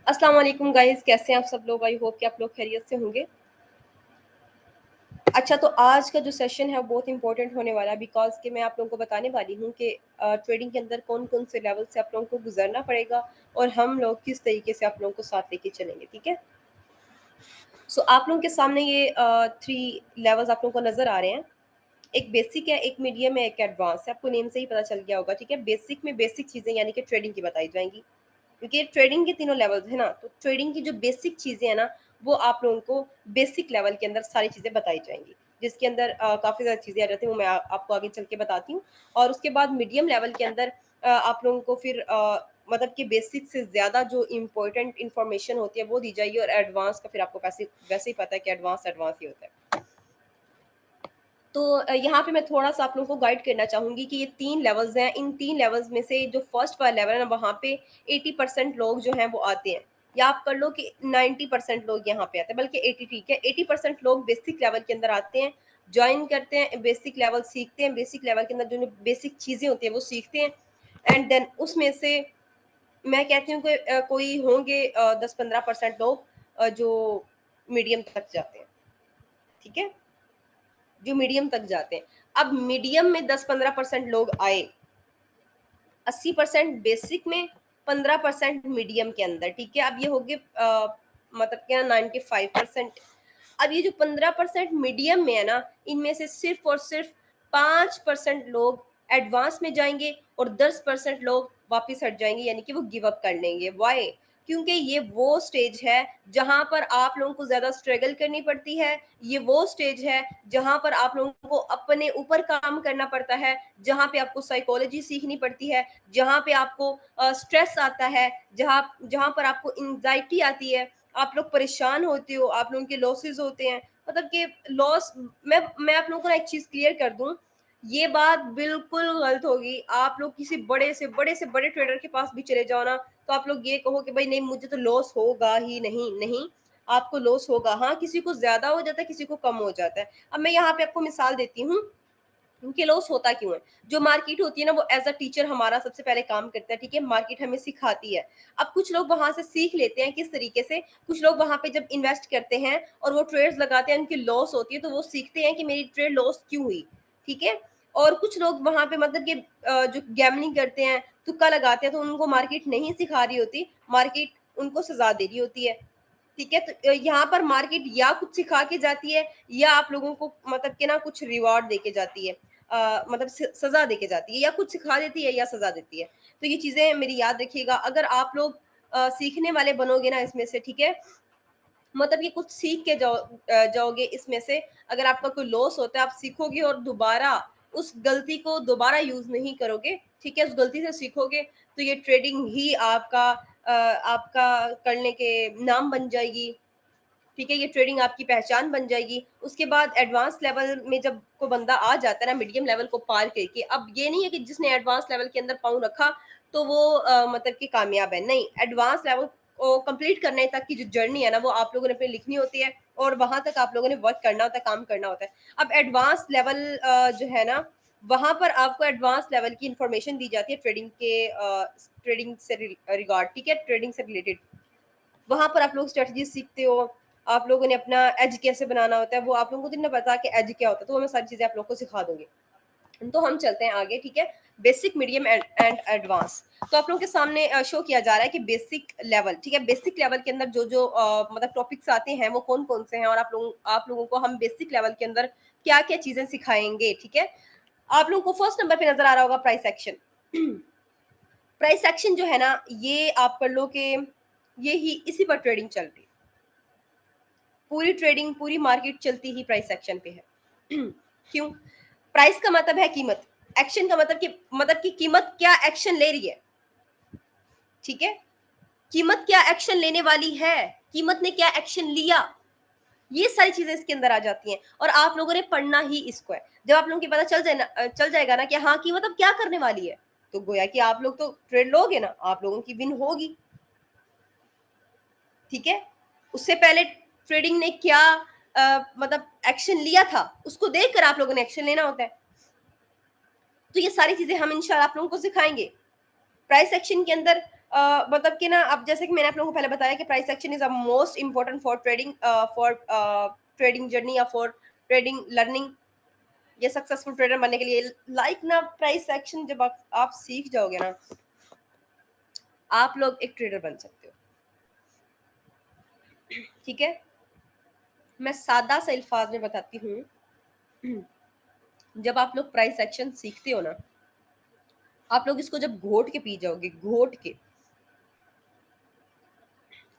अस्सलाम वालेकुम गाइस, कैसे हैं आप सब लोग। आई होप कि आप लोग खैरियत से होंगे। अच्छा, तो आज का जो सेशन है वो बहुत इंपॉर्टेंट होने वाला है बिकॉज कि मैं आप लोगों को बताने वाली हूँ कि ट्रेडिंग के अंदर कौन कौन से लेवल से आप लोगों को गुजरना पड़ेगा और हम लोग किस तरीके से आप लोगों को साथ लेके चलेंगे। ठीक है, सो आप लोगों के सामने ये 3 लेवल्स आप लोगों को नज़र आ रहे हैं। एक बेसिक है, एक मीडियम है, एक एडवांस है। आपको नेम से ही पता चल गया होगा। ठीक है, बेसिक में बेसिक चीज़ें यानी कि ट्रेडिंग की बताई जाएंगी, क्योंकि ट्रेडिंग के तीनों लेवल्स है ना। तो ट्रेडिंग की जो बेसिक चीज़ें हैं ना, वो आप लोगों को बेसिक लेवल के अंदर सारी चीज़ें बताई जाएंगी, जिसके अंदर काफ़ी ज़्यादा चीज़ें आ जाती हैं। वो मैं आपको आगे चल के बताती हूँ। और उसके बाद मीडियम लेवल के अंदर आप लोगों को फिर मतलब कि बेसिक से ज़्यादा जो इम्पोर्टेंट इन्फॉर्मेशन होती है वो दी जाएगी। और एडवांस का फिर आपको वैसे वैसे ही पता है कि एडवांस एडवांस ही होता है। तो यहाँ पे मैं थोड़ा-सा आप लोगों को गाइड करना चाहूँगी कि ये 3 लेवल्स हैं। इन 3 लेवल्स में से जो फर्स्ट वाला लेवल है ना, वहाँ पे 80% लोग जो हैं वो आते हैं। या आप कर लो कि 90% लोग यहाँ पे आते हैं, बल्कि 80 ठीक है। 80% लोग बेसिक लेवल के अंदर आते हैं, जॉइन करते हैं, बेसिक लेवल सीखते हैं। बेसिक लेवल के अंदर जो बेसिक चीज़ें होती हैं वो सीखते हैं। एंड देन उसमें से मैं कहती हूँ कि कोई होंगे 10-15% लोग जो मीडियम तक जाते हैं। ठीक है? जो मीडियम तक जाते हैं। अब मीडियम में 10-15% लोग आए, 80% बेसिक में, 15% मीडियम के अंदर। ठीक है, अब ये हो गए मतलब क्या 95%। अब ये जो 15% मीडियम में है ना, इनमें से सिर्फ और सिर्फ 5% लोग एडवांस में जाएंगे और 10% लोग वापस हट जाएंगे, यानी कि वो गिव अप कर लेंगे। वाई? क्योंकि ये वो स्टेज है जहां पर आप लोगों को ज्यादा स्ट्रगल करनी पड़ती है। ये वो स्टेज है जहां पर आप लोगों को अपने ऊपर काम करना पड़ता है, जहां पे आपको साइकोलॉजी सीखनी पड़ती है, जहां पे आपको स्ट्रेस आता है, जहां जहां पर आपको एंजाइटी आती है, आप लोग परेशान होते हो, आप लोगों के लॉसेस होते हैं। मतलब कि लॉस, मैं आप लोगों को ना एक चीज क्लियर कर दूं, ये बात बिल्कुल गलत होगी। आप लोग किसी बड़े से बड़े ट्रेडर के पास भी चले जाओ ना, तो आप लोग ये कहो कि भाई नहीं, मुझे तो लॉस होगा ही नहीं। नहीं, आपको लॉस होगा। हाँ, किसी को ज्यादा हो जाता है, किसी को कम हो जाता है। अब मैं यहाँ पे आपको मिसाल देती हूँ कि लॉस होता क्यों है। जो मार्केट होती है ना, वो एज अ टीचर हमारा सबसे पहले काम करता है। ठीक है, मार्केट हमें सिखाती है। अब कुछ लोग वहां से सीख लेते हैं किस तरीके से। कुछ लोग वहां पे जब इन्वेस्ट करते हैं और वो ट्रेड्स लगाते हैं, उनकी लॉस होती है, तो वो सीखते हैं कि मेरी ट्रेड लॉस क्यों हुई। ठीक है, और कुछ लोग वहां पे मतलब कि जो गैमलिंग करते हैं, तुक्का लगाते हैं, तो उनको मार्केट नहीं सिखा रही होती, मार्केट उनको सजा दे रही होती है। ठीक है, तो यहाँ पर मार्केट या कुछ सिखा के जाती है, या आप लोगों को मतलब कि ना कुछ रिवॉर्ड देके जाती है। मतलब सजा देके जाती है, या कुछ सिखा देती है या सजा देती है। तो ये चीजें मेरी याद रखिएगा। अगर आप लोग सीखने वाले बनोगे ना इसमें से, ठीक है, मतलब कि कुछ सीख के जाओगे इसमें से। अगर आपका कोई लॉस होता है, आप सीखोगे और दोबारा उस गलती को दोबारा यूज नहीं करोगे। ठीक है, उस गलती से सीखोगे, तो ये ट्रेडिंग ही आपका करने के नाम बन जाएगी। ठीक है, ये ट्रेडिंग आपकी पहचान बन जाएगी। उसके बाद एडवांस लेवल में जब को बंदा आ जाता है ना, मीडियम लेवल को पार करके, अब ये नहीं है कि जिसने एडवांस लेवल के अंदर पाँव रखा तो वो मतलब कि कामयाब है। नहीं, एडवांस लेवल को कंप्लीट करने तक की जो जर्नी है ना, वो आप लोगों ने अपनी लिखनी होती है, और वहां तक आप लोगों ने वर्क करना होता है, काम करना होता है। अब एडवांस लेवल जो है ना, वहां पर आपको एडवांस लेवल की इंफॉर्मेशन दी जाती है ट्रेडिंग से रिगार्ड। ठीक है, ट्रेडिंग से रिलेटेड वहां पर आप लोग स्ट्रेटजी सीखते हो। आप लोगों ने अपना एज कैसे बनाना होता है, वो आप लोगों को तो नहीं पता कि एज क्या होता है, तो वो मैं सारी चीजें आप लोगों को सिखा दूंगी। तो हम चलते हैं आगे। ठीक है, बेसिक, मीडियम एंड एडवांस। तो आप लोगों के सामने शो किया जा रहा है कि बेसिक लेवल। ठीक है, बेसिक लेवल के अंदर जो जो मतलब टॉपिक्स आते हैं वो कौन कौन से हैं, और आप लोगों को हम बेसिक लेवल के अंदर क्या क्या चीजें सिखाएंगे। ठीक है, आप लोगों को फर्स्ट नंबर पे नजर आ रहा होगा प्राइस एक्शन। प्राइस एक्शन जो है ना, ये आप कर लो कि ये ही इसी पर ट्रेडिंग चल रही है। पूरी ट्रेडिंग, पूरी मार्केट चलती ही प्राइस एक्शन पे है। क्यों? प्राइस का मतलब है कीमत, एक्शन का मतलब कि कीमत क्या एक्शन ले रही है। ठीक है, कीमत क्या एक्शन लेने वाली है, कीमत ने क्या एक्शन लिया, ये सारी चीजें इसके अंदर आ जाती हैं। और आप लोगों ने पढ़ना ही इसको है। जब आप लोगों को पता चल जाएगा ना कि हाँ कीमत अब क्या करने वाली है, तो गोया कि आप लोग तो ट्रेड लोगे ना, आप लोगों की विन होगी। ठीक है, उससे पहले ट्रेडिंग ने क्या मतलब एक्शन लिया था, उसको देखकर आप लोगों ने एक्शन लेना होता है। तो ये सारी चीजें हम इंशाल्लाह आप लोगों को सिखाएंगे। प्राइस एक्शन के अंदर मतलब कि ना, अब जैसे कि मैंने आप लोगों को पहले बताया कि price action is a most important for trading journey या फॉर ट्रेडिंग लर्निंग, ये सक्सेसफुल ट्रेडर बनने के लिए। लाइक ना, प्राइस एक्शन जब आप सीख जाओगे ना, आप लोग एक ट्रेडर बन सकते हो। ठीक है, मैं सादा सा अल्फाज में बताती हूँ। जब आप लोग प्राइस एक्शन सीखते हो ना, आप लोग इसको जब घोट के पी जाओगे, घोट के,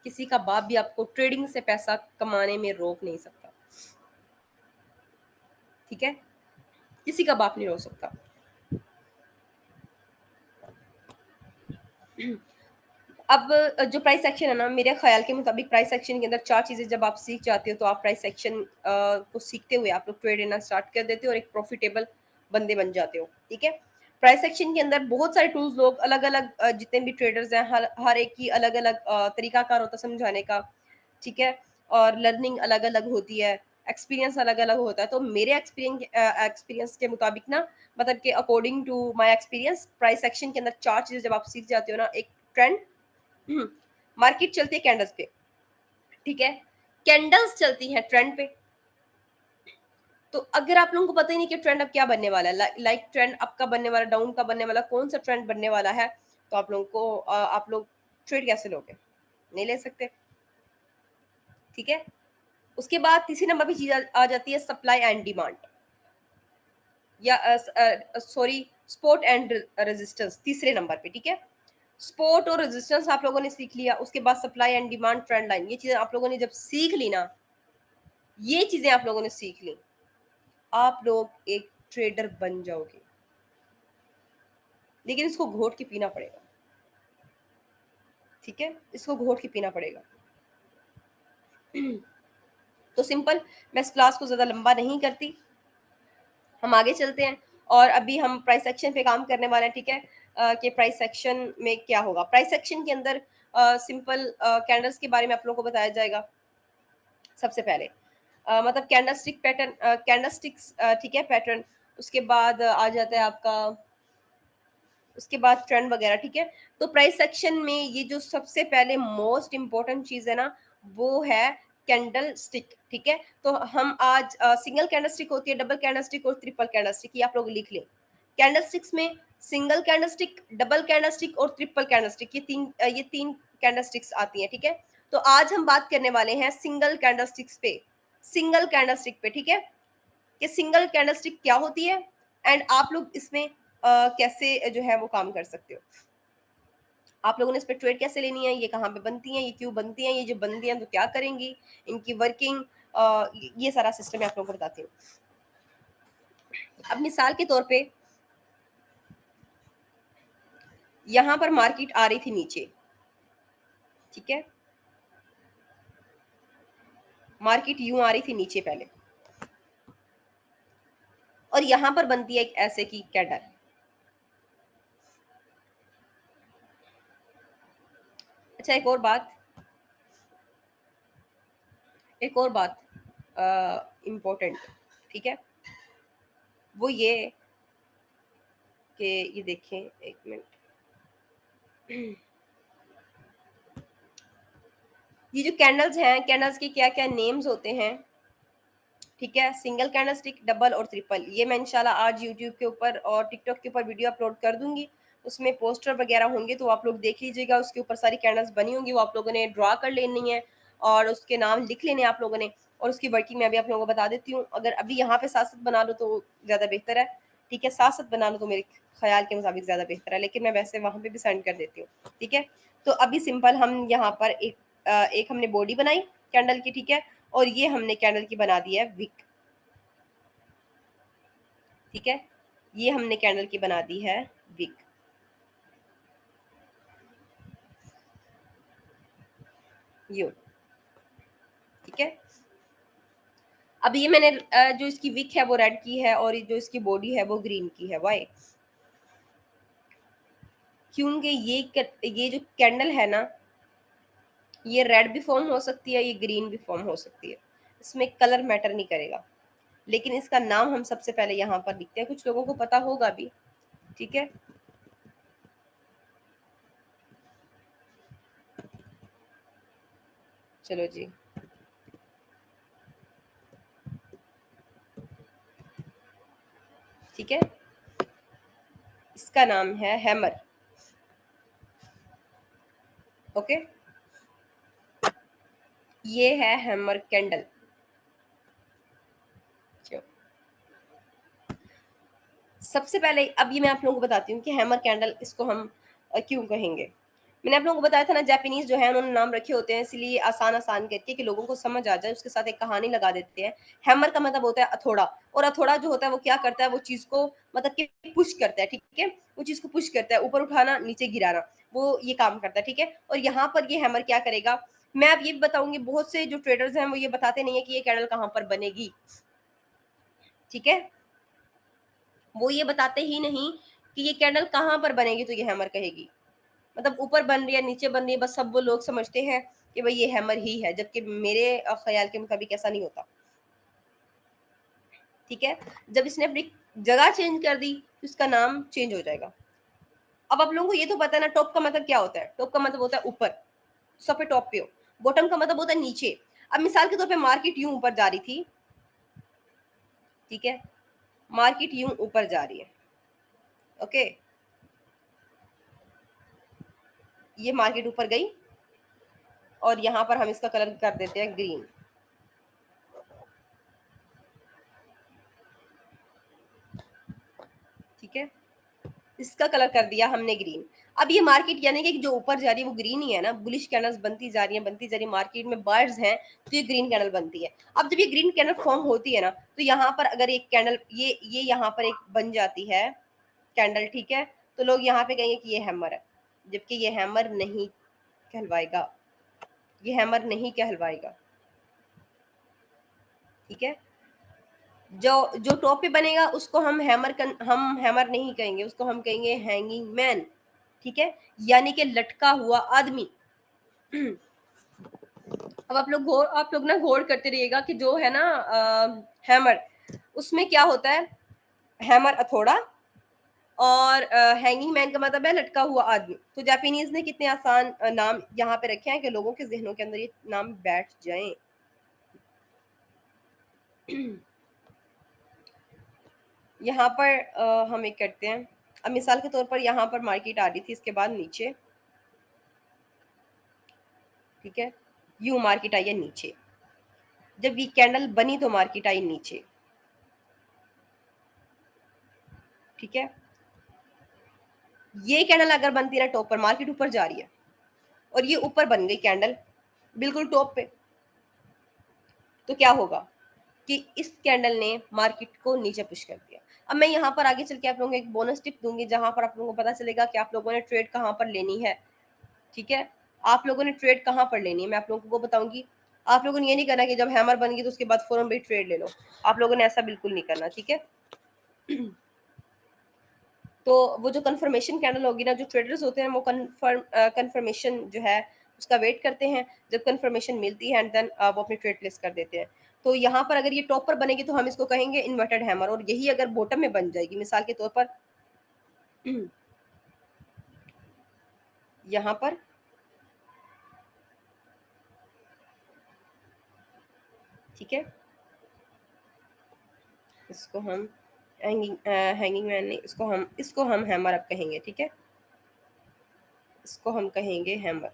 किसी का बाप भी आपको ट्रेडिंग से पैसा कमाने में रोक नहीं सकता। ठीक है, किसी का बाप नहीं रोक सकता। अब जो प्राइस एक्शन है ना, मेरे ख्याल के मुताबिक प्राइस एक्शन के अंदर 4 चीज़ें जब आप सीख जाते हो, तो आप प्राइस एक्शन को सीखते हुए आप लोग ट्रेड लेना स्टार्ट कर देते हो और एक प्रॉफिटेबल बंदे बन जाते हो। ठीक है, प्राइस एक्शन के अंदर बहुत सारे टूल्स, लोग अलग अलग, जितने भी ट्रेडर्स हैं, हर एक की अलग अलग तरीकाकार होता है समझाने का। ठीक है, और लर्निंग अलग अलग होती है, एक्सपीरियंस अलग अलग होता है। तो मेरे एक्सपीरियंस के मुताबिक ना, मतलब कि according to my experience, price action के अंदर 4 चीज़ें जब आप सीख जाते हो ना, एक ट्रेंड, मार्केट चलती है कैंडल्स पे। ठीक है, कैंडल्स चलती हैं ट्रेंड पे। तो अगर आप लोगों को पता ही नहीं कि ट्रेंड अब क्या बनने वाला है, लाइक ट्रेंड अप का बनने वाला, डाउन का बनने वाला, कौन सा ट्रेंड बनने वाला है, तो आप लोगों को आप लोग ट्रेड कैसे लोगे? नहीं ले सकते। ठीक है, उसके बाद तीसरी नंबर पे चीज आ जाती है सप्लाई एंड डिमांड, या सॉरी, सपोर्ट एंड रेजिस्टेंस तीसरे नंबर पे। ठीक है, सपोर्ट और रेजिस्टेंस आप लोगों ने सीख लिया, उसके बाद supply and demand, trend line, ये चीजें आप लोगों ने जब सीख ली ना, ये चीजें आप लोगों ने सीख ली, आप लोग एक ट्रेडर बन जाओगे। लेकिन इसको घोट के पीना पड़ेगा। ठीक है, इसको घोट के पीना पड़ेगा। तो सिंपल, मैं इस क्लास को ज्यादा लंबा नहीं करती, हम आगे चलते हैं। और अभी हम प्राइस एक्शन पे काम करने वाले हैं। ठीक है, कि प्राइस एक्शन में क्या होगा। प्राइस एक्शन के अंदर सिंपल कैंडल्स के बारे में आप लोगों को बताया जाएगा सबसे पहले। मतलब candle stick pattern, candle sticks, ठीक है, पैटर्न। उसके बाद आ जाता है आपका, उसके बाद ट्रेंड वगैरह। ठीक है, तो प्राइस सेक्शन में ये जो सबसे पहले मोस्ट इंपॉर्टेंट चीज है ना, वो है कैंडल स्टिक। ठीक है, तो हम आज सिंगल कैंडल स्टिक होती है, डबल कैंडल स्टिक और ट्रिपल कैंडल स्टिक, ये आप लोग लिख लें। कैंडल स्टिक्स में single candle stick, double candle stick और ट्रिपल कैंडल स्टिक, ये तीन कैंडल स्टिक्स आती हैं। ठीक है, तो आज हम बात करने वाले हैं सिंगल कैंडल स्टिक्स पे, सिंगल कैंडल स्टिक पे। ठीक है, कि सिंगल कैंडल स्टिक क्या होती है, एंड आप लोग इसमें कैसे जो है वो काम कर सकते हो, आप लोगों ने इस पे ट्रेड कैसे लेनी है, ये कहाँ पे बनती हैं, ये क्यों बनती हैं, ये जो बनती हैं तो क्या करेंगी, इनकी वर्किंग, ये सारा सिस्टम मैं आप लोगों को बताती हूँ। अब मिसाल के तौर पे, यहाँ पर मार्केट आ रही थी नीचे। ठीक है, मार्केट यूं आ रही थी नीचे पहले, और यहाँ पर बनती है एक ऐसे की कैंडल। अच्छा, एक और बात इम्पोर्टेंट, ठीक है, वो ये कि ये देखें, एक मिनट, ये जो कैंडल्स हैं, कैंडल्स के क्या क्या नेम्स होते हैं। ठीक है, सिंगल कैंडल स्टिक, डबल और ट्रिपल, ये मैं इंशाल्लाह आज यूट्यूब के ऊपर और टिकटॉक के ऊपर वीडियो अपलोड कर दूंगी। उसमें पोस्टर वगैरह होंगे, तो आप लोग देख लीजिएगा, उसके ऊपर सारी कैंडल्स बनी होंगी, वो आप लोगों ने ड्रा कर लेनी है और उसके नाम लिख लेने हैं आप लोगों ने। और उसकी वर्किंग मैं अभी आप लोगों को बता देती हूँ। अगर अभी यहाँ पे साथ साथ बना लो तो ज़्यादा बेहतर है। ठीक है, साथ साथ बना लो तो मेरे ख्याल के मुताबिक ज़्यादा बेहतर है, लेकिन मैं वैसे वहाँ पे भी सेंड कर देती हूँ। ठीक है, तो अभी सिंपल हम यहाँ पर एक हमने बॉडी बनाई कैंडल की। ठीक है, और ये हमने कैंडल की बना दी है विक। ठीक है, ये हमने कैंडल की बना दी है विक। यू, ठीक है, अब ये मैंने जो इसकी विक है वो रेड की है, और जो इसकी बॉडी है वो ग्रीन की है। वाई? क्योंकि ये जो कैंडल है ना, ये रेड भी फॉर्म हो सकती है, ये ग्रीन भी फॉर्म हो सकती है, इसमें कलर मैटर नहीं करेगा। लेकिन इसका नाम हम सबसे पहले यहाँ पर लिखते हैं, कुछ लोगों को पता होगा भी। ठीक है, चलो जी, ठीक है, इसका नाम है हैमर। ओके, ये है हैमर कैंडल। सबसे पहले अब ये मैं आप लोगों को बताती हूँ कि हैमर कैंडल इसको हम क्यों कहेंगे। मैंने आप लोगों को बताया था ना, जापानीज जो है उन्होंने नाम रखे होते हैं इसलिए आसान आसान करके कि लोगों को समझ आ जाए, उसके साथ एक कहानी लगा देते हैं। हैमर का मतलब होता है हथौड़ा, और हथौड़ा जो होता है वो क्या करता है, वो चीज को मतलब कि पुश करता है, ठीक है, वो चीज को पुश करता है, ऊपर उठाना नीचे गिराना, वो ये काम करता है, ठीक है। और यहाँ पर ये हैमर क्या करेगा, मैं अब ये भी बताऊंगी, बहुत से जो ट्रेडर्स हैं वो ये बताते नहीं है कि ये कैंडल कहाँ पर बनेगी, ठीक है, वो ये बताते ही नहीं कि ये कैंडल कहाँ पर बनेगी तो ये हैमर कहेगी। मतलब ऊपर बन रही है नीचे बन रही है, बस सब वो लोग समझते हैं कि भाई ये हैमर ही है, जबकि मेरे ख्याल के मुताबिक ऐसा नहीं होता, ठीक है। जब इसने अपनी जगह चेंज कर दी तो इसका नाम चेंज हो जाएगा। अब आप लोगों को ये तो पता है ना, टॉप का मतलब क्या होता है, टॉप का मतलब होता है ऊपर, सब पे टॉप पे हो। बॉटम का मतलब होता है नीचे। अब मिसाल के तौर पे मार्केट यूं ऊपर जा रही थी, ठीक है, मार्केट यूं ऊपर जा रही है, ओके, ये मार्केट ऊपर गई और यहाँ पर हम इसका कलर कर देते हैं ग्रीन, ठीक है, इसका कलर कर दिया हमने ग्रीन। अब ये मार्केट यानी कि जो ऊपर जा रही है वो ग्रीन ही है ना, बुलिश कैंडल्स बनती जा रही है बनती जा रही है, मार्केट में बायर्स हैं तो ये ग्रीन कैंडल बनती है। अब जब ये ग्रीन कैंडल फॉर्म होती है ना, तो यहाँ पर अगर एक कैंडल ये यहाँ पर एक बन जाती है कैंडल, ठीक है, तो लोग यहाँ पे कहेंगे कि ये हैमर है, जबकि ये हैमर नहीं कहलवाएगा, ये हैमर नहीं कहलवाएगा, ठीक है। जो जो टॉप पे बनेगा उसको हम हैमर नहीं कहेंगे, उसको हम कहेंगे हैंगिंग मैन, ठीक है, यानी कि लटका हुआ आदमी। अब आप लोग ना गौर करते रहिएगा कि जो है ना हैमर, उसमें क्या होता है, हैमर हथौड़ा, और हैंगिंग मैन का मतलब है लटका हुआ आदमी। तो जापानीज ने कितने आसान नाम यहाँ पे रखे हैं कि लोगों के जहनों के अंदर ये नाम बैठ जाएं। यहाँ पर हम एक करते हैं, अब मिसाल के तौर पर यहाँ पर मार्केट आ रही थी, इसके बाद नीचे, ठीक है, यूं मार्केट आई है नीचे, जब ये कैंडल बनी तो मार्केट आई नीचे, ठीक है। ये कैंडल अगर बनती रहा टॉप पर, मार्केट ऊपर जा रही है और ये ऊपर बन गई कैंडल बिल्कुल टॉप पे, तो क्या होगा कि इस कैंडल ने मार्केट को नीचे पुश कर दिया। अब मैं यहाँ पर आगे चल के आप लोगों को एक बोनस टिप दूंगी जहां पर आप लोगों को पता चलेगा कि आप लोगों ने ट्रेड कहाँ पर लेनी है, ठीक है, आप लोगों ने ट्रेड कहाँ पर लेनी है, मैं आप लोगों को वो बताऊंगी। आप लोगों ने ये नहीं करना कि जब हैमर बन गई तो उसके बाद फौरन भाई ट्रेड ले लो, आप लोगों ने ऐसा बिल्कुल नहीं करना, ठीक है। तो वो जो कंफर्मेशन कैंडल होगी ना, जो ट्रेडर्स होते हैं वो कंफर्मेशन जो है उसका वेट करते हैं, जब कंफर्मेशन मिलती है एंड देन वो अपनी ट्रेड प्लेस कर देते हैं। तो यहाँ पर अगर ये टॉप पर बनेगी तो हम इसको कहेंगे इन्वर्टेड हैमर, और यही अगर बॉटम में बन जाएगी मिसाल के तौर पर यहाँ पर, ठीक है, इसको हम हैंगिंग मैन नहीं, इसको हम हैमर अब कहेंगे, ठीक है, इसको हम कहेंगे हैमर।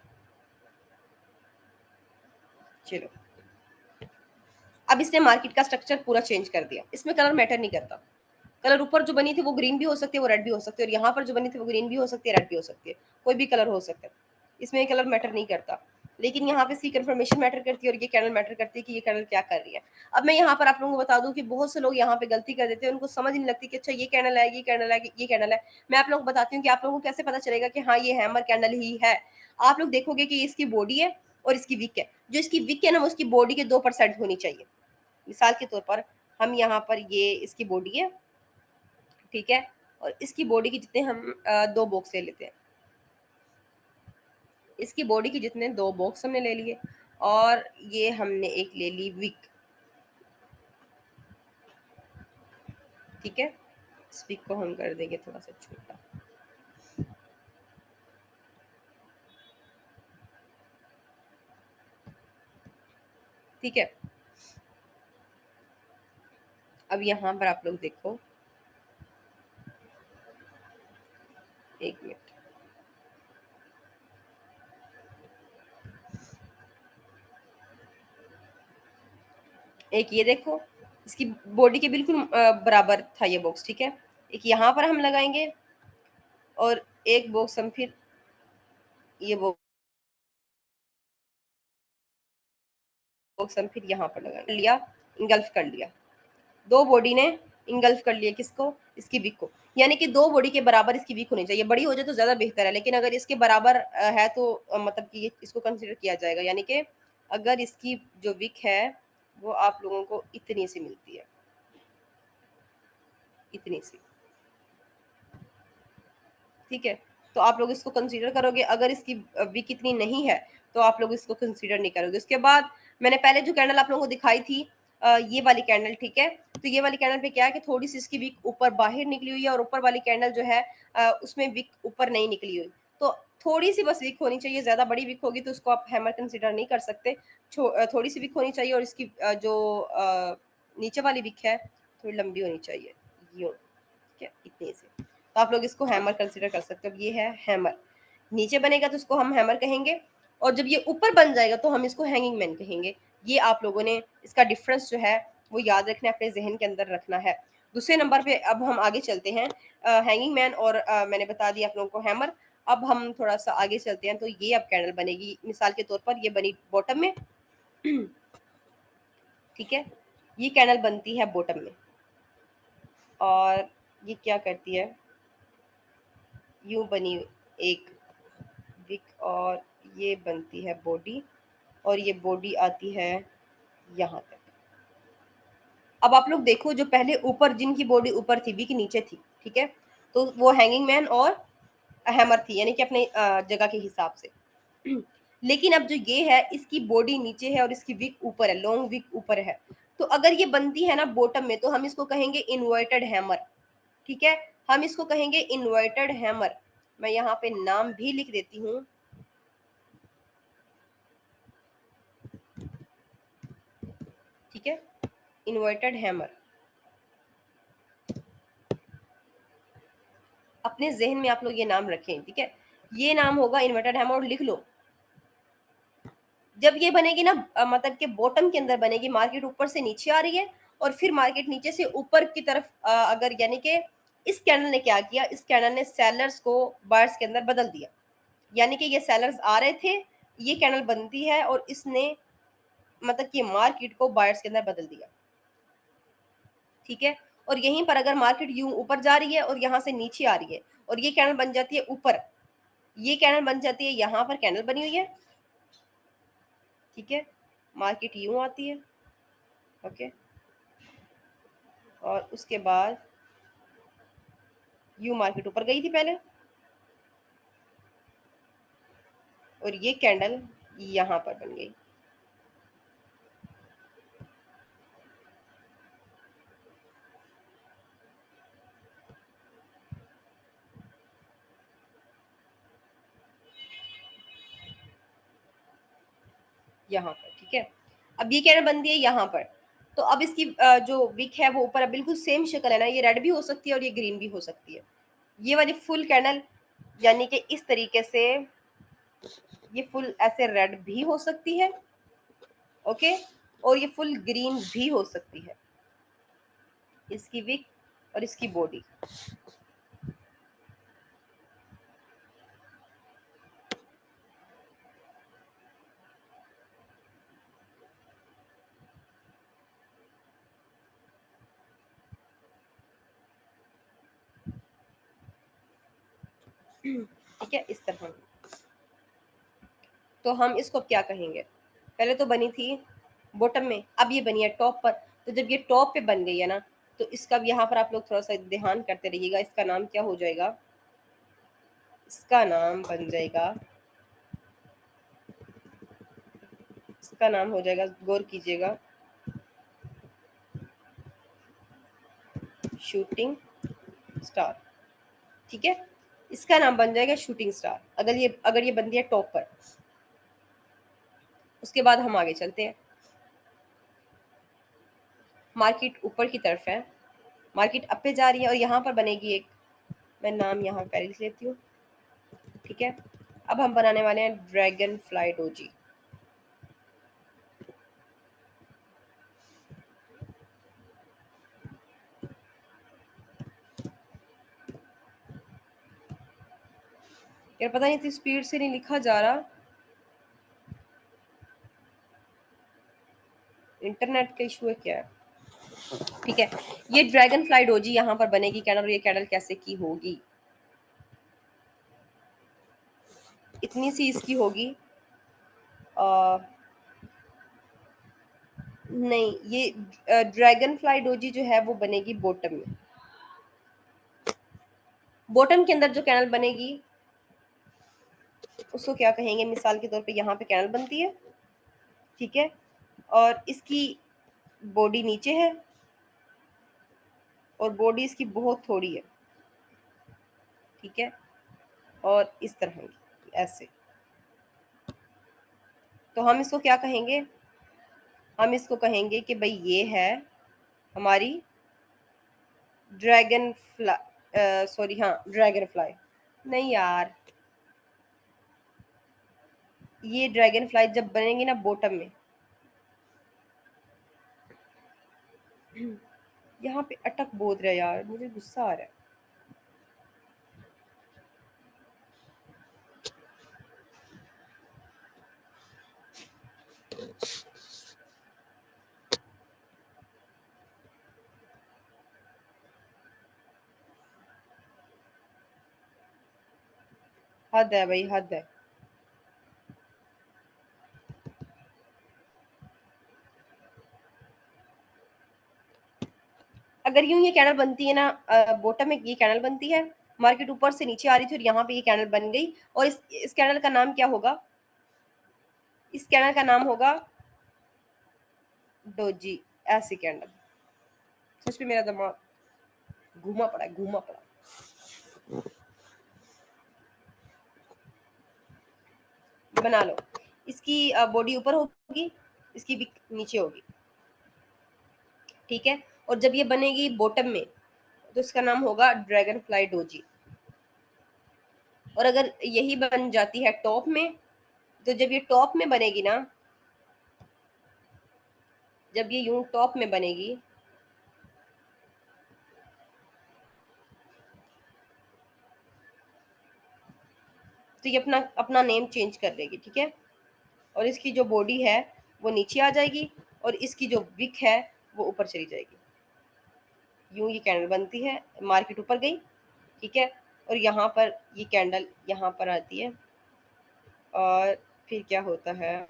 चलो, अब इसने मार्केट का स्ट्रक्चर पूरा चेंज कर दिया, इसमें कलर मैटर नहीं करता, कलर ऊपर जो बनी थी वो ग्रीन भी हो सकती है, वो रेड भी हो सकती है, और यहाँ पर जो बनी थी वो ग्रीन भी हो सकती है, रेड भी हो सकती है, कोई भी कलर हो सकता है, इसमें कलर मैटर नहीं करता। लेकिन यहाँ पे इसकी कंफर्मेशन मैटर करती है और ये कैंडल मैटर करती है कि ये कैंडल क्या कर रही है। अब मैं यहाँ पर आप लोगों को बता दूं कि बहुत से लोग यहाँ पे गलती कर देते हैं, उनको समझ नहीं लगती कि अच्छा ये कैंडल है, ये कैंडल है, ये कैंडल है। मैं आप लोगों को बताती हूँ कि आप लोगों को कैसे पता चलेगा कि हाँ ये हैमर कैंडल ही है। आप लोग देखोगे कि इसकी बॉडी है और इसकी विक है, जो इसकी विक है ना वो उसकी बॉडी के 2% होनी चाहिए। मिसाल के तौर पर हम यहाँ पर ये इसकी बॉडी है, ठीक है, और इसकी बॉडी के जितने हम दो बॉक्स ले लेते हैं, इसकी बॉडी के जितने दो बॉक्स हमने ले लिए, और ये हमने एक ले ली विक, ठीक है, इस विक को हम कर देंगे थोड़ा सा छोटा, ठीक है। अब यहाँ पर आप लोग देखो, एक मिनट, एक ये देखो, इसकी बॉडी के बिल्कुल बराबर था ये बॉक्स, ठीक है। एक यहाँ पर हम लगाएंगे और एक बॉक्स हम फिर ये बॉक्स हम फिर यहाँ पर लगा लिया, इंगल्फ कर लिया। दो बॉडी ने इंगल्फ कर लिया किसको, इसकी विक को। यानी कि दो बॉडी के बराबर इसकी विक होनी चाहिए। बड़ी हो जाए तो ज्यादा बेहतर है, लेकिन अगर इसके बराबर है तो मतलब कि ये इसको कंसिडर किया जाएगा। यानी कि अगर इसकी जो विक है वो आप लोगों को इतनी सी मिलती है, इतनी सी, ठीक है। तो आप लोग इसको कंसीडर करोगे। अगर इसकी विक इतनी नहीं है तो आप लोग इसको कंसीडर नहीं करोगे। उसके बाद मैंने पहले जो कैंडल आप लोगों को दिखाई थी, ये वाली कैंडल, ठीक है। तो ये वाली कैंडल पे क्या है कि थोड़ी सी इसकी विक ऊपर बाहर निकली हुई है, और ऊपर वाली कैंडल जो है उसमें विक ऊपर नहीं निकली हुई। तो थोड़ी सी बस विक होनी चाहिए, ज्यादा बड़ी विक होगी तो उसको आप हैमर कंसिडर नहीं कर सकते। थोड़ी सी विक होनी चाहिए, और इसकी जो नीचे वाली विक है थोड़ी लंबी होनी चाहिए, यूं, ठीक है, इतनी से। तो आप लोग इसको हैमर कंसिडर कर सकते हो। ये है हैमर, नीचे बनेगा तो इसको हम हैमर कहेंगे, और जब ये ऊपर बन जाएगा तो हम इसको हैंगिंग मैन कहेंगे। ये आप लोगों ने इसका डिफरेंस जो है वो याद रखना है, अपने जहन के अंदर रखना है। दूसरे नंबर पे अब हम आगे चलते हैं, हैंगिंग मैन और मैंने बता दिया आप लोगों को हैमर। अब हम थोड़ा सा आगे चलते हैं। तो ये अब कैंडल बनेगी, मिसाल के तौर पर ये बनी बॉटम में, ठीक है। ये कैंडल बनती है बॉटम में, और ये क्या करती है, यूं बनी एक विक, और ये बनती है बॉडी, और ये बॉडी आती है यहाँ तक। अब आप लोग देखो, जो पहले ऊपर जिनकी बॉडी ऊपर थी, विक नीचे थी, ठीक है, तो वो हैंगिंग मैन और हैमर थी, यानी कि अपने जगह के हिसाब से। लेकिन अब जो ये है, इसकी बॉडी नीचे है और इसकी विक ऊपर है, लॉन्ग विक ऊपर है। तो अगर ये बनती है ना बॉटम में, तो हम इसको कहेंगे इन्वर्टेड हैमर, ठीक है। हम इसको कहेंगे इन्वर्टेड हैमर। मैं यहाँ पे नाम भी लिख देती हूँ, ठीक है, इन्वर्टेड हैमर। अपने जहन में आप लोग ये नाम रखें, ठीक है। ये नाम होगा इन्वर्टेड हैमर, और लिख लो। जब ये बनेगी ना, मतलब कि बॉटम के अंदर बनेगी, मार्केट ऊपर से नीचे आ रही है, और फिर मार्केट नीचे से ऊपर की तरफ, अगर यानी कि इस कैंडल ने क्या किया, इस कैंडल ने सेलर्स को बायर्स के अंदर बदल दिया। यानी कि ये सेलर्स आ रहे थे, ये कैंडल बनती है, और इसने मतलब कि मार्केट को बायर्स के अंदर बदल दिया, ठीक है। और यहीं पर अगर मार्केट यूं ऊपर जा रही है और यहाँ से नीचे आ रही है, और ये कैंडल बन जाती है ऊपर, ये कैंडल बन जाती है, यहाँ पर कैंडल बनी हुई है, ठीक है। मार्केट यूं आती है, ओके, और उसके बाद यूं मार्केट ऊपर गई थी पहले, और ये कैंडल यहाँ पर बन गई। यहाँ पर, ठीक है। अब ये कैंडल बनती है यहाँ पर। तो अब इसकी जो विक है वो ऊपर, अब बिल्कुल सेम शक्ल है ना, ये रेड भी हो सकती है और ये ग्रीन भी हो सकती है। ये वाली फुल कैंडल, यानी कि इस तरीके से, ये फुल ऐसे रेड भी हो सकती है, ओके, और ये फुल ग्रीन भी हो सकती है, इसकी विक और इसकी बॉडी। ठीक है, इस तरह। तो हम इसको क्या कहेंगे, पहले तो बनी थी बॉटम में, अब ये बनी है टॉप पर। तो जब ये टॉप पे बन गई है ना, तो इसका अब यहाँ पर आप लोग थोड़ा सा ध्यान करते रहिएगा। इसका नाम क्या हो जाएगा, इसका नाम बन जाएगा, इसका नाम हो जाएगा, गौर कीजिएगा, शूटिंग स्टार, ठीक है। इसका नाम बन जाएगा शूटिंग स्टार, अगर ये बनती है टॉप पर। उसके बाद हम आगे चलते हैं। मार्केट ऊपर की तरफ है, मार्केट अप पे जा रही है और यहाँ पर बनेगी एक, मैं नाम यहाँ पहले लिख लेती हूँ, ठीक है। अब हम बनाने वाले हैं ड्रैगन फ्लाई डोजी। यार पता नहीं इतनी स्पीड से नहीं लिखा जा रहा, इंटरनेट का इशू है क्या है। ठीक है, ये ड्रैगन फ्लाई डोजी यहाँ पर बनेगी कैंडल, और ये कैंडल कैसे की होगी, इतनी सी इसकी होगी। आ, नहीं, ये ड्रैगन फ्लाई डोजी जो है वो बनेगी बॉटम में। बॉटम के अंदर जो कैंडल बनेगी उसको क्या कहेंगे, मिसाल के तौर पे यहाँ पे कैंडल बनती है, ठीक है, और इसकी बॉडी नीचे है और बॉडी इसकी बहुत थोड़ी है, ठीक है, और इस तरह की ऐसे, तो हम इसको क्या कहेंगे, हम इसको कहेंगे कि भाई ये है हमारी ड्रैगन फ्लाई, सॉरी हाँ ड्रैगन फ्लाई, नहीं यार, ये ड्रैगन फ्लाई जब बनेंगी ना बॉटम में, यहाँ पे अटक बोल रहा है यार, मुझे गुस्सा आ रहा है। हद है भाई, हद है। अगर यूं ये कैंडल बनती है ना, बॉटम में ये कैंडल बनती है, मार्केट ऊपर से नीचे आ रही थी और यहाँ पे ये कैंडल बन गई, और इस कैंडल का नाम क्या होगा, इस कैंडल का नाम होगा डोजी, ऐसी कैंडल। सच में मेरा दिमाग घूमा पड़ा है, घूमा पड़ा। बना लो, इसकी बॉडी ऊपर होगी, इसकी भी नीचे होगी, ठीक है, और जब ये बनेगी बॉटम में तो इसका नाम होगा ड्रैगन फ्लाई डोजी। और अगर यही बन जाती है टॉप में, तो जब ये टॉप में बनेगी ना, जब ये यूं टॉप में बनेगी, तो ये अपना अपना नेम चेंज कर लेगी, ठीक है, और इसकी जो बॉडी है वो नीचे आ जाएगी और इसकी जो विक है वो ऊपर चली जाएगी। यूं ये कैंडल बनती है, मार्केट ऊपर गई, ठीक है, और यहाँ पर ये कैंडल यहाँ पर आती है, और फिर क्या होता है,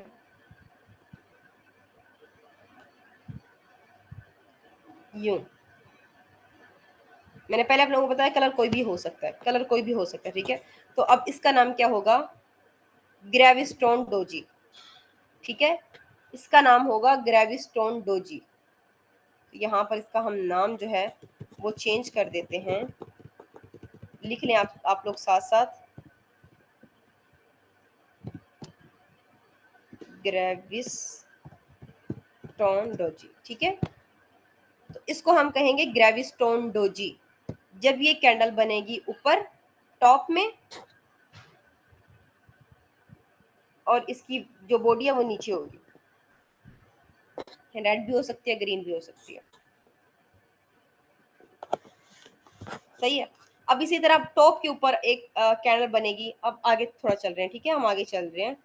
यूं, मैंने पहले आप लोगों को बताया कलर कोई भी हो सकता है, कलर कोई भी हो सकता है, ठीक है। तो अब इसका नाम क्या होगा, ग्रेविस्टोन डोजी, ठीक है, इसका नाम होगा ग्रेविस्टोन डोजी। यहाँ पर इसका हम नाम जो है वो चेंज कर देते हैं, लिख लें आप लोग साथ साथ, ग्रेविस्टोन डोजी, ठीक है, तो इसको हम कहेंगे ग्रेविस्टोन डोजी। जब ये कैंडल बनेगी ऊपर टॉप में और इसकी जो बॉडी है वो नीचे होगी, रेड भी हो सकती है, ग्रीन भी हो सकती है, सही है। अब इसी तरह टॉप के ऊपर एक कैंडल बनेगी, अब आगे थोड़ा चल रहे हैं, ठीक है, हम आगे चल रहे हैं,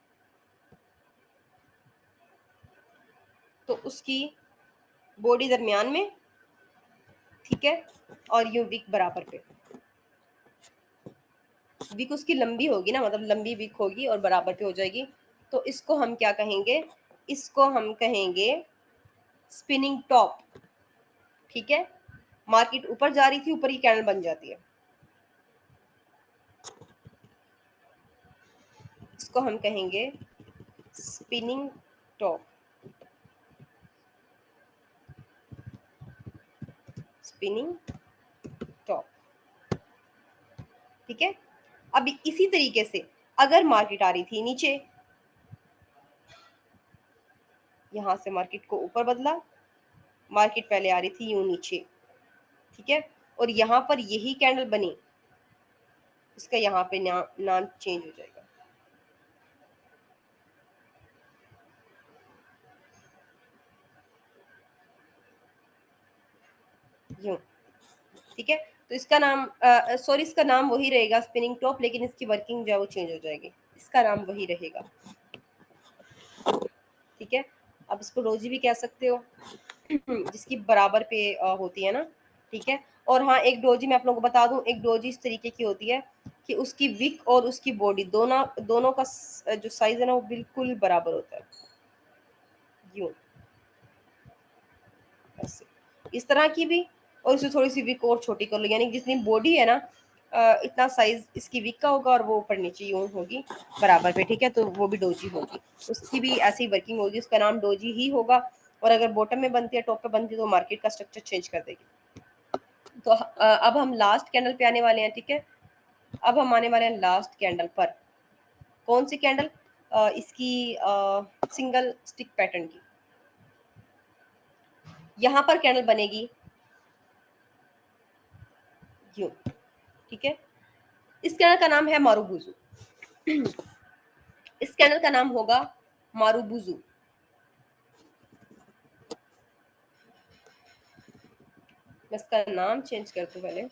तो उसकी बॉडी दरमियान में, ठीक है, और यूं विक बराबर पे, विक उसकी लंबी होगी ना, मतलब लंबी विक होगी और बराबर पे हो जाएगी, तो इसको हम क्या कहेंगे, इसको हम कहेंगे स्पिनिंग टॉप, ठीक है, मार्केट ऊपर जा रही थी, ऊपर ही कैंडल बन जाती है, इसको हम कहेंगे स्पिनिंग टॉप, स्पिनिंग टॉप, ठीक है। अब इसी तरीके से अगर मार्केट आ रही थी नीचे, यहां से मार्केट को ऊपर बदला, मार्केट पहले आ रही थी यूं नीचे, ठीक है, और यहाँ पर यही कैंडल बनी, इसका यहाँ पे नाम चेंज हो जाएगा, यूं, ठीक है। तो इसका नाम सॉरी, इसका नाम वही रहेगा स्पिनिंग टॉप, लेकिन इसकी वर्किंग जो है वो चेंज हो जाएगी, इसका नाम वही रहेगा, ठीक है। अब इसको डोजी भी कह सकते हो जिसकी बराबर पे होती है ना, ठीक है। और हाँ, एक डोजी मैं आप लोगों को बता दूं, एक डोजी इस तरीके की होती है कि उसकी विक और उसकी बॉडी दोनों दोनों का जो साइज है ना वो बिल्कुल बराबर होता है, यूं, ऐसे, इस तरह की भी, और इसे थोड़ी सी विक और छोटी कर लो, यानी जितनी बॉडी है ना इतना साइज इसकी विक का होगा, और वो ऊपर नीचे यूं होगी बराबर पे, ठीक है, तो वो भी डोजी होगी, उसकी भी ऐसी वर्किंग होगी, उसका नाम डोजी ही होगा। और अगर बॉटम में बनती है, टॉप पे बनती है, तो मार्केट का स्ट्रक्चर चेंज कर देगी। तो अब हम लास्ट कैंडल पे आने वाले हैं, ठीक है। अब हम आने वाले हैं लास्ट कैंडल पर, कौन सी कैंडल, इसकी सिंगल स्टिक पैटर्न की, यहाँ पर कैंडल बनेगी यूं, ठीक है। इस कैंडल का नाम है मारूबुजू, इस कैंडल का नाम होगा मारूबुजू। मैं इसका नाम चेंज कर दूं पहले,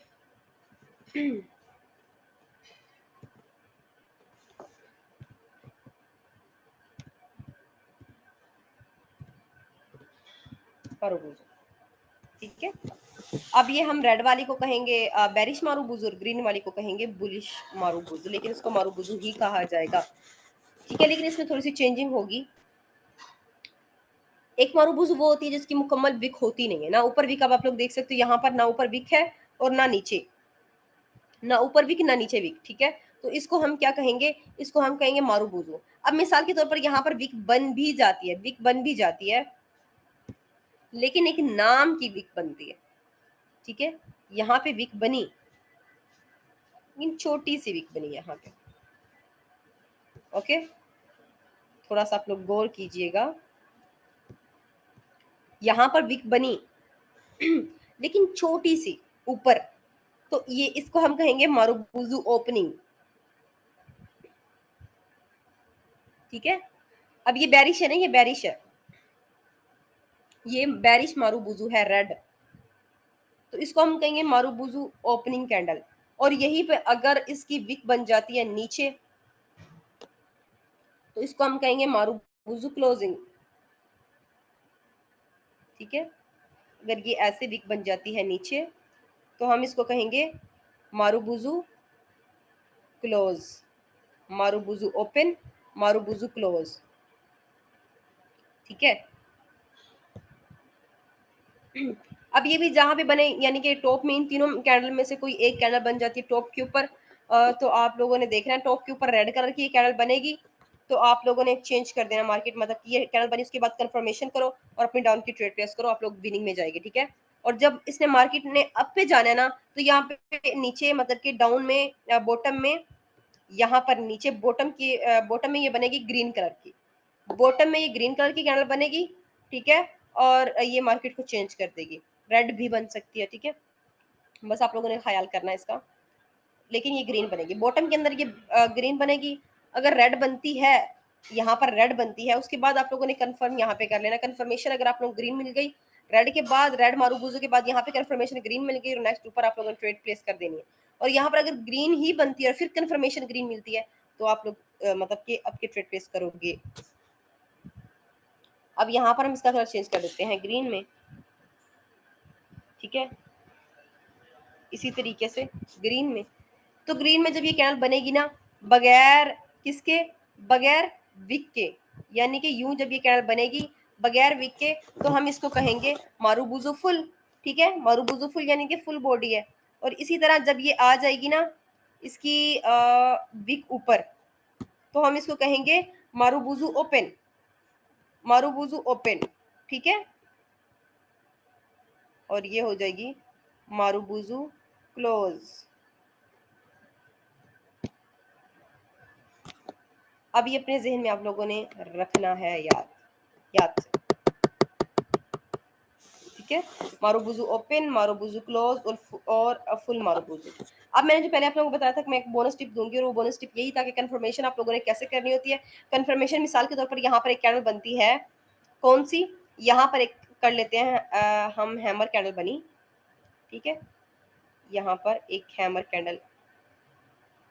मारूबुजू, ठीक है। अब ये हम रेड वाली को कहेंगे बेरिश मारूबुजू, और ग्रीन वाली को कहेंगे बुलिश मारूबुजू, लेकिन इसको मारूबुजू ही कहा जाएगा, ठीक है। लेकिन इसमें थोड़ी सी चेंजिंग होगी। एक मारूबुजू वो होती है जिसकी मुकम्मल विक होती नहीं है ना, ऊपर विक, अब आप लोग देख सकते हो यहाँ पर ना ऊपर विक है और ना नीचे, ना ऊपर विक ना नीचे विक, ठीक है। तो इसको हम क्या कहेंगे, इसको हम कहेंगे मारूबुजू। अब मिसाल के तौर पर यहाँ पर विक बन भी जाती है, विक बन भी जाती है, लेकिन एक नाम की विक बनती है, ठीक है। यहाँ पे विक बनी, लेकिन छोटी सी विक बनी यहाँ पे, ओके। थोड़ा सा आप लोग गौर कीजिएगा, यहाँ पर विक बनी लेकिन छोटी सी ऊपर, तो ये इसको हम कहेंगे मारूबुजू ओपनिंग, ठीक है। अब ये बैरिश है ना, ये बैरिश है, ये बैरिश मारूबुजू है रेड, तो इसको हम कहेंगे मारूबुजू ओपनिंग कैंडल। और यहीं पे अगर इसकी विक बन जाती है नीचे, तो इसको हम कहेंगे मारूबुजू क्लोजिंग, ठीक है। अगर ये ऐसे विक बन जाती है नीचे, तो हम इसको कहेंगे marubozu close, marubozu open, marubozu close, ठीक है। अब ये भी जहां पे बने, यानी कि टॉप में इन तीनों कैंडल में से कोई एक कैंडल बन जाती है टॉप के ऊपर, तो आप लोगों ने देखना है टॉप के ऊपर रेड कलर की कैंडल बनेगी, तो आप लोगों ने चेंज कर देना मार्केट, मतलब कि ये कैंडल बनी, उसके बाद कंफर्मेशन करो और अपनी डाउन की ट्रेड प्लेस करो, आप लोग विनिंग में जाएगी, ठीक है। और जब इसने मार्केट ने अप पे जाना है ना, तो यहाँ पे नीचे मतलब कि डाउन में, बॉटम में, यहाँ पर नीचे बॉटम की, बॉटम में ये बनेगी ग्रीन कलर की, बॉटम में ये ग्रीन कलर की कैंडल बनेगी, ठीक है। और ये मार्केट को चेंज कर देगी, रेड भी बन सकती है, ठीक है। बस आप लोगों ने ख्याल करना है इसका, लेकिन ये ग्रीन बनेगी, बॉटम के अंदर ये ग्रीन बनेगी। अगर रेड बनती है, यहाँ पर रेड बनती है, उसके बाद आप लोगों ने कंफर्म यहाँ पे कर लेना, कंफर्मेशन अगर आप लोग ग्रीन मिल गई, रेड के बाद, रेड मारूबुजू के बाद यहाँ पे कंफर्मेशन ग्रीन मिल गई, और नेक्स्ट ऊपर आप लोगों ने ट्रेड प्लेस कर देनी है। और यहाँ पर अगर ग्रीन ही बनती है और फिर कंफर्मेशन ग्रीन मिलती है, तो आप लोग मतलब कि अब के ट्रेड प्लेस करोगे। अब यहाँ पर हम इसका कलर चेंज कर देते हैं ग्रीन में, ठीक है, इसी तरीके से ग्रीन में। तो ग्रीन में जब ये कैंडल बनेगी ना, बगैर किसके, बगैर विक के, यानी कि यूं जब ये कैंडल बनेगी बगैर विक के, तो हम इसको कहेंगे मारूबुजू फुल, ठीक है, मारूबुजू फुल यानी कि फुल बॉडी है। और इसी तरह जब ये आ जाएगी ना इसकी विक ऊपर, तो हम इसको कहेंगे मारूबुजू ओपन, मारूबुजू ओपन, ठीक है। और ये हो जाएगी मारूबुजू क्लोज। अब ये अपने जहन में आप लोगों ने रखना है, याद याद से, ठीक है, मारुबुजु ओपन, मारुबुजु क्लोज और फुल मारुबुजु। अब मैंने जो पहले आप लोगों को बताया था कि मैं एक बोनस टिप दूंगी, और वो बोनस टिप यही था कि कंफर्मेशन आप लोगों ने कैसे करनी होती है। कंफर्मेशन मिसाल के तौर पर यहाँ पर एक कैंडल बनती है, कौन सी, यहाँ पर एक कर लेते हैं हम हैमर कैंडल बनी, ठीक है, यहाँ पर एक हैमर कैंडल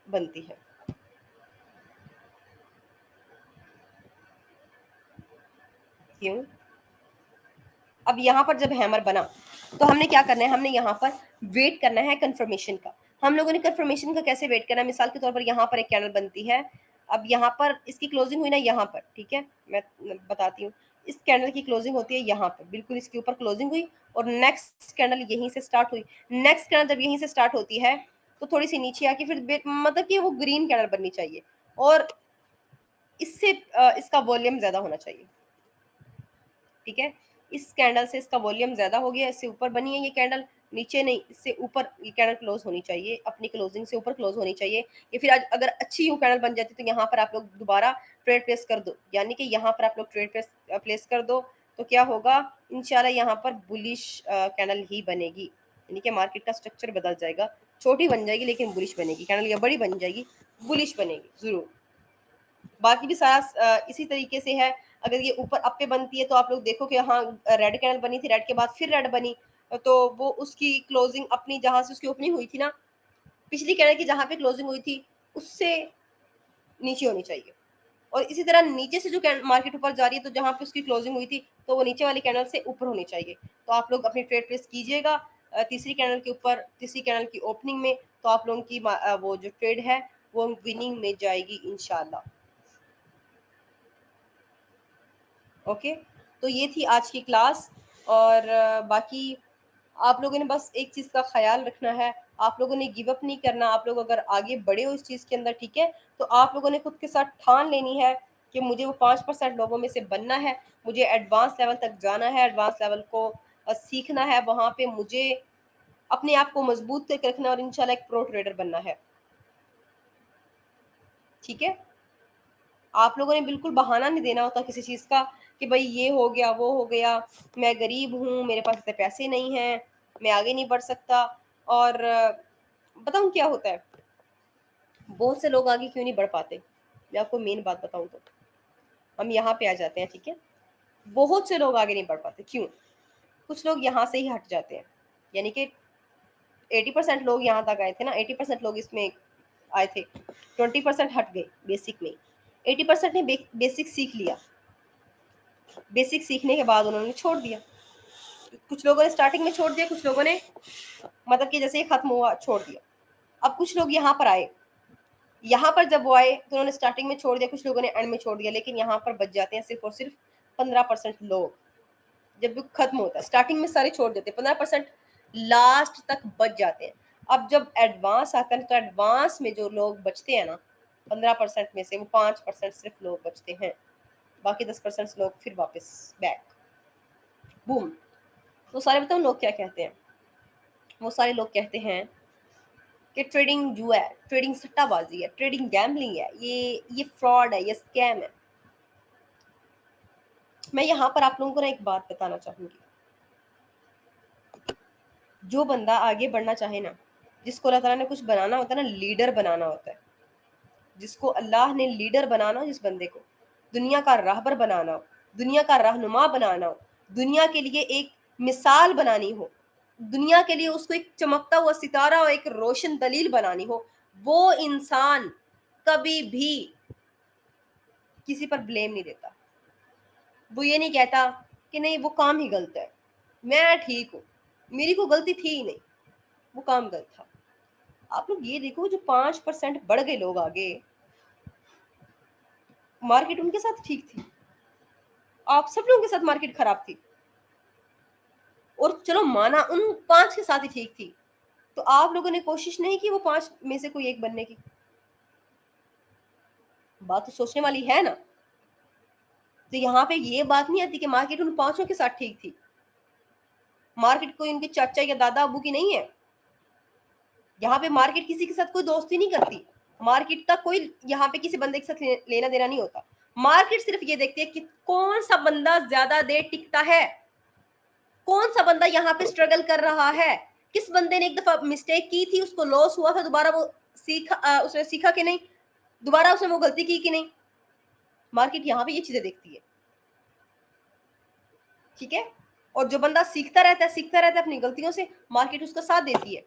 बनती है। क्यों? अब यहाँ पर जब हैमर बना तो हमने क्या करना है, हमने यहाँ पर वेट करना है कंफर्मेशन का। हम लोगों ने कंफर्मेशन का कैसे वेट करना है, मिसाल के तौर पर यहाँ पर एक कैंडल बनती है, अब यहाँ पर इसकी क्लोजिंग हुई ना यहाँ पर, ठीक है, मैं बताती हूँ। इस कैंडल की क्लोजिंग होती है यहाँ पर, बिल्कुल इसके ऊपर क्लोजिंग हुई, और नेक्स्ट कैंडल यहीं से स्टार्ट हुई। नेक्स्ट कैंडल जब यहीं से स्टार्ट होती है तो थोड़ी सी नीचे आके फिर मतलब कि वो ग्रीन कैंडल बननी चाहिए, और इससे इसका वॉल्यूम ज्यादा होना चाहिए, ठीक है। इस कैंडल से इसका वॉल्यूम ज्यादा हो गया, इससे ऊपर बनी है ये कैंडल, नीचे नहीं, इससे ऊपर ये कैंडल क्लोज होनी चाहिए, अपनी क्लोजिंग से ऊपर क्लोज होनी चाहिए। ये फिर आज अगर अच्छी यूं कैंडल बन जाती तो यहाँ पर आप लोग दोबारा ट्रेड प्लेस कर दो, यानी कि यहाँ पर आप लोग ट्रेड प्लेस कर दो, तो क्या होगा, इंशाल्लाह यहाँ पर बुलिश कैंडल ही बनेगी, यानी कि मार्केट का स्ट्रक्चर बदल जाएगा, छोटी बन जाएगी लेकिन बुलिश बनेगी कैंडल, या बड़ी बन जाएगी बुलिश बनेगी जरूर। बाकी भी सारा इसी तरीके से है। अगर ये ऊपर अप पे बनती है तो आप लोग देखो कि हाँ रेड कैंडल बनी थी, रेड के बाद फिर रेड बनी, तो वो उसकी क्लोजिंग अपनी जहां से उसकी ओपनिंग हुई थी ना, पिछली कैंडल की जहां पे क्लोजिंग हुई थी उससे नीचे होनी चाहिए। और इसी तरह नीचे से जो मार्केट ऊपर जा रही है तो जहां पे उसकी क्लोजिंग हुई थी तो वो नीचे वाली कैंडल से ऊपर होनी चाहिए। तो आप लोग अपनी ट्रेड प्लेस कीजिएगा तीसरी कैंडल के ऊपर, तीसरी कैंडल की ओपनिंग में, तो आप लोगों की वो जो ट्रेड है वो विनिंग में जाएगी इंशाल्लाह। ओके, तो ये थी आज की क्लास। और बाकी आप लोगों ने बस एक चीज़ का ख्याल रखना है, आप लोगों ने गिव अप नहीं करना। आप लोग अगर आगे बढ़े हो इस चीज़ के अंदर, ठीक है, तो आप लोगों ने खुद के साथ ठान लेनी है कि मुझे वो 5% लोगों में से बनना है, मुझे एडवांस लेवल तक जाना है, एडवांस लेवल को सीखना है, वहाँ पे मुझे अपने आप को मजबूत करके रखना है और इंशाल्लाह एक प्रो ट्रेडर बनना है, ठीक है। आप लोगों ने बिल्कुल बहाना नहीं देना होता किसी चीज़ का कि भाई ये हो गया वो हो गया, मैं गरीब हूँ, मेरे पास इतने पैसे नहीं हैं, मैं आगे नहीं बढ़ सकता। और बताऊँ क्या होता है, बहुत से लोग आगे क्यों नहीं बढ़ पाते, मैं आपको मेन बात बताऊँ तो हम यहाँ पे आ जाते हैं, ठीक है। बहुत से लोग आगे नहीं बढ़ पाते, क्यों? कुछ लोग यहाँ से ही हट जाते हैं, यानी कि 80% लोग यहाँ तक आए थे ना, 80% लोग इसमें आए थे, 20% हट गए बेसिक में, 80% ने बेसिक सीख लिया, बेसिक सीखने के बाद उन्होंने छोड़ दिया। कुछ लोगों ने स्टार्टिंग में छोड़ दिया, कुछ लोगों ने मतलब कि जैसे ही खत्म हुआ छोड़ दिया। अब कुछ लोग यहाँ पर आए, यहाँ पर जब वो आए तो उन्होंने स्टार्टिंग में छोड़ दिया, कुछ लोगों ने एंड में छोड़ दिया, लेकिन यहाँ पर बच जाते हैं सिर्फ और सिर्फ 15% लोग। जब भी खत्म होता है, स्टार्टिंग में सारे छोड़ देते हैं, 15% लास्ट तक बच जाते हैं। अब जब एडवांस आता है तो एडवांस में जो लोग बचते हैं ना, 15% में से वो 5% सिर्फ लोग बचते हैं, बाकी 10% लोग फिर वापस बैक बूम। तो सारे बताओ लोग क्या कहते हैं, वो सारे लोग कहते हैं कि ट्रेडिंग जुआ है, ट्रेडिंग सट्टाबाजी है, ट्रेडिंग गैम्बलिंग है, ये फ्रॉड है, ये स्कैम है। मैं यहाँ पर आप लोगों को ना एक बात बताना चाहूंगी, जो बंदा आगे बढ़ना चाहे ना, जिसको अल्लाह ताला ने कुछ बनाना होता है ना, लीडर बनाना होता है, जिसको अल्लाह ने लीडर बनाना हो, जिस बंदे को दुनिया का राहबर बनाना हो, दुनिया का रहनुमा बनाना हो, दुनिया के लिए एक मिसाल बनानी हो, दुनिया के लिए उसको एक चमकता हुआ सितारा और एक रोशन दलील बनानी हो, वो इंसान कभी भी किसी पर ब्लेम नहीं देता। वो ये नहीं कहता कि नहीं वो काम ही गलत है, मैं ठीक हूँ, मेरी को गलती थी ही नहीं, वो काम गलत था। आप लोग ये देखो, जो 5% बढ़ गए लोग आगे, मार्केट उनके साथ ठीक थी, आप सब लोगों के साथ मार्केट खराब थी, और चलो माना उन 5 के साथ ही ठीक थी, तो आप लोगों ने कोशिश नहीं की वो 5 में से कोई एक बनने की। बात तो सोचने वाली है ना। तो यहाँ पे ये बात नहीं आती कि मार्केट उन 5 के साथ ठीक थी, मार्केट कोई उनके चाचा या दादा अबू की नहीं है। यहाँ पे मार्केट किसी के साथ कोई दोस्ती नहीं करती, मार्केट का कोई यहाँ पे किसी बंदे के साथ लेना देना नहीं होता। मार्केट सिर्फ ये देखती है कि कौन सा बंदा ज्यादा देर टिकता है, कौन सा बंदा यहाँ पे स्ट्रगल कर रहा है? किस बंदे ने एक दफा मिस्टेक की थी, उसको लॉस हुआ था, दोबारा वो उसने सीखा कि नहीं, दोबारा उसने वो गलती की कि नहीं? मार्केट यहाँ पे ये चीजें देखती है, ठीक है। और जो बंदा सीखता रहता है अपनी गलतियों से, मार्केट उसका साथ देती है।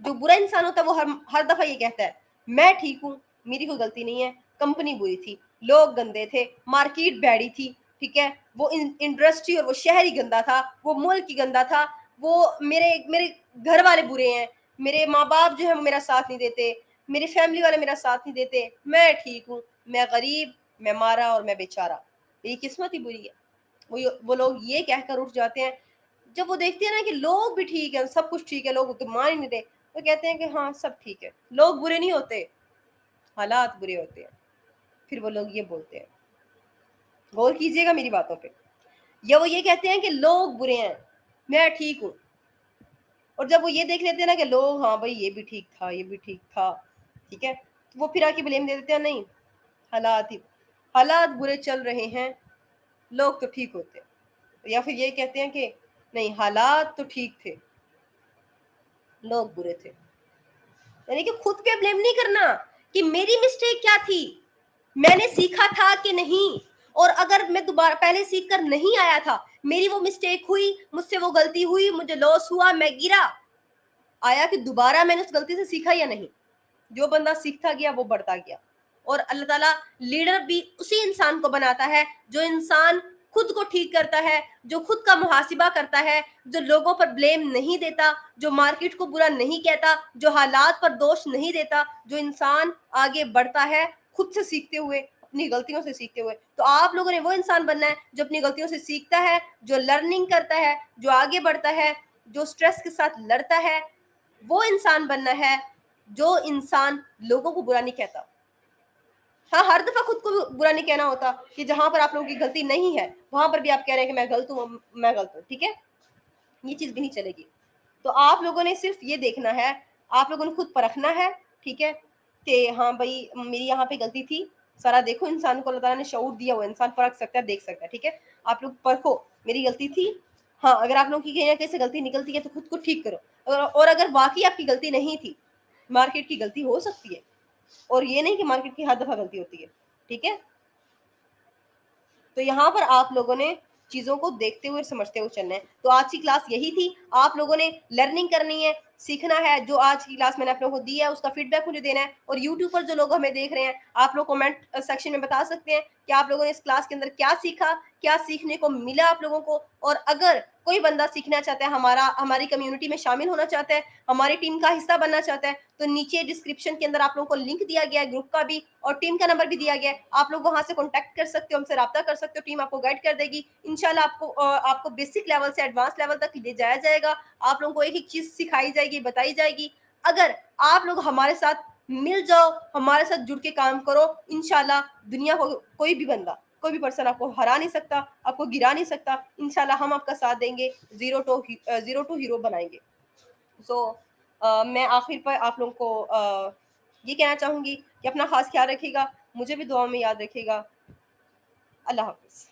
जो बुरा इंसान होता है वो हर दफा ये कहता है मैं ठीक हूँ, मेरी कोई गलती नहीं है, कंपनी बुरी थी, लोग गंदे थे, मार्केट बैडी थी, ठीक है, वो इंडस्ट्री और वो शहर ही गंदा था, वो मुल्क ही गंदा था, वो मेरे मेरे घर वाले बुरे हैं, मेरे माँ बाप जो है वो मेरा साथ नहीं देते, मेरी फैमिली वाले मेरा साथ नहीं देते, मैं ठीक हूँ, मैं गरीब, मैं मारा और मैं बेचारा, मेरी किस्मत ही बुरी है। वो लोग ये कहकर उठ जाते हैं। जब वो देखते हैं ना कि लोग भी ठीक है, सब कुछ ठीक है, लोग तो मान ही नहीं रहे, तो कहते हैं कि हाँ सब ठीक है। लोग बुरे नहीं होते, हालात बुरे होते हैं, फिर वो लोग ये बोलते हैं। गौर कीजिएगा मेरी बातों पे। या वो ये कहते हैं कि लोग बुरे हैं, मैं ठीक हूँ, और जब वो ये देख लेते हैं ना कि लोग, हाँ भाई ये भी ठीक था, ये भी ठीक था, ठीक है, तो वो फिर आके ब्लेम दे देते हैं, नहीं हालात ही, हालात बुरे चल रहे हैं, लोग तो ठीक होते हैं। या फिर ये कहते हैं कि नहीं हालात तो ठीक थे, लोग बुरे थे। यानी कि खुद पे ब्लेम नहीं करना कि मेरी मिस्टेक क्या थी, मैंने सीखा था कि नहीं, और अगर मैं दोबारा पहले सीख कर नहीं आया था, मेरी वो मिस्टेक हुई, मुझसे वो गलती हुई, मुझे लॉस हुआ, मैं गिरा, आया कि दोबारा मैंने उस गलती से सीखा या नहीं। जो बंदा सीखता गया वो बढ़ता गया। और अल्लाह ताला लीडर भी उसी इंसान को बनाता है जो इंसान खुद को ठीक करता है, जो खुद का मुहासिबा करता है, जो लोगों पर ब्लेम नहीं देता, जो मार्केट को बुरा नहीं कहता, जो हालात पर दोष नहीं देता, जो इंसान आगे बढ़ता है खुद से सीखते हुए, अपनी गलतियों से सीखते हुए। तो आप लोगों ने वो इंसान बनना है जो अपनी गलतियों से सीखता है, जो लर्निंग करता है, जो आगे बढ़ता है, जो स्ट्रेस के साथ लड़ता है। वो इंसान बनना है जो इंसान लोगों को बुरा नहीं कहता। हाँ, हर दफ़ा खुद को बुरा नहीं कहना होता कि जहाँ पर आप लोगों की गलती नहीं है, वहाँ पर भी आप कह रहे हैं कि मैं गलत हूँ, ठीक है? ये चीज़ भी नहीं चलेगी। तो आप लोगों ने सिर्फ़ ये देखना है, आप लोगों ने खुद परखना है, ठीक है? कि हाँ भई मेरी यहाँ पे गलती थी, ज़रा देखो इंसान को अल्लाह ताला ने शऊर दिया हुआ है, इंसान परख सकता है, देख सकता है, ठीक है? आप लोग परखो, मेरी गलती थी, हाँ, अगर आप लोगों की कहीं न कहीं से गलती निकलती है तो खुद को ठीक करो। और अगर वाक़ई आपकी गलती नहीं थी, मार्केट की गलती हो सकती है। और ये नहीं कि मार्केट की हर दफ़ा गलती होती है, ठीक है? तो यहाँ पर आप लोगों ने चीज़ों को देखते हुए, समझते हुए चलना है। तो आज की क्लास यही थी। आप लोगों ने लर्निंग करनी है, सीखना है। जो आज की क्लास मैंने आप लोगों को दी है, उसका फीडबैक मुझे देना है। और यूट्यूब पर जो लोग हमें देख रहे हैं, आप लोग कमेंट सेक्शन में बता सकते हैं कि आप लोगों ने इस क्लास के अंदर क्या सीखा, क्या सीखने को मिला आप लोगों को। और अगर कोई बंदा सीखना चाहता है, हमारी कम्युनिटी में शामिल होना चाहता है, हमारी टीम का हिस्सा बनना चाहता है, तो नीचे डिस्क्रिप्शन के अंदर आप लोगों को लिंक दिया गया है, ग्रुप का भी और टीम का नंबर भी दिया गया है। आप लोग वहाँ से कॉन्टैक्ट कर सकते हो, हमसे राब्ता कर सकते हो, टीम आपको गाइड कर देगी। इंशाल्लाह आपको बेसिक लेवल से एडवांस लेवल तक ले जाया जाएगा। आप लोगों को एक-एक चीज़ सिखाई जाएगी, बताई जाएगी। अगर आप लोग हमारे साथ मिल जाओ, हमारे साथ जुड़ के काम करो, इंशाल्लाह दुनिया को कोई भी बंदा, कोई भी पर्सन आपको हरा नहीं सकता, आपको गिरा नहीं सकता। इंशाल्लाह हम आपका साथ देंगे, ज़ीरो टू हीरो बनाएँगे। सो मैं आखिर पर आप लोगों को ये कहना चाहूँगी कि अपना ख़ास ख़्याल रखिएगा, मुझे भी दुआ में याद रखिएगा। अल्लाह हाफ़िज़।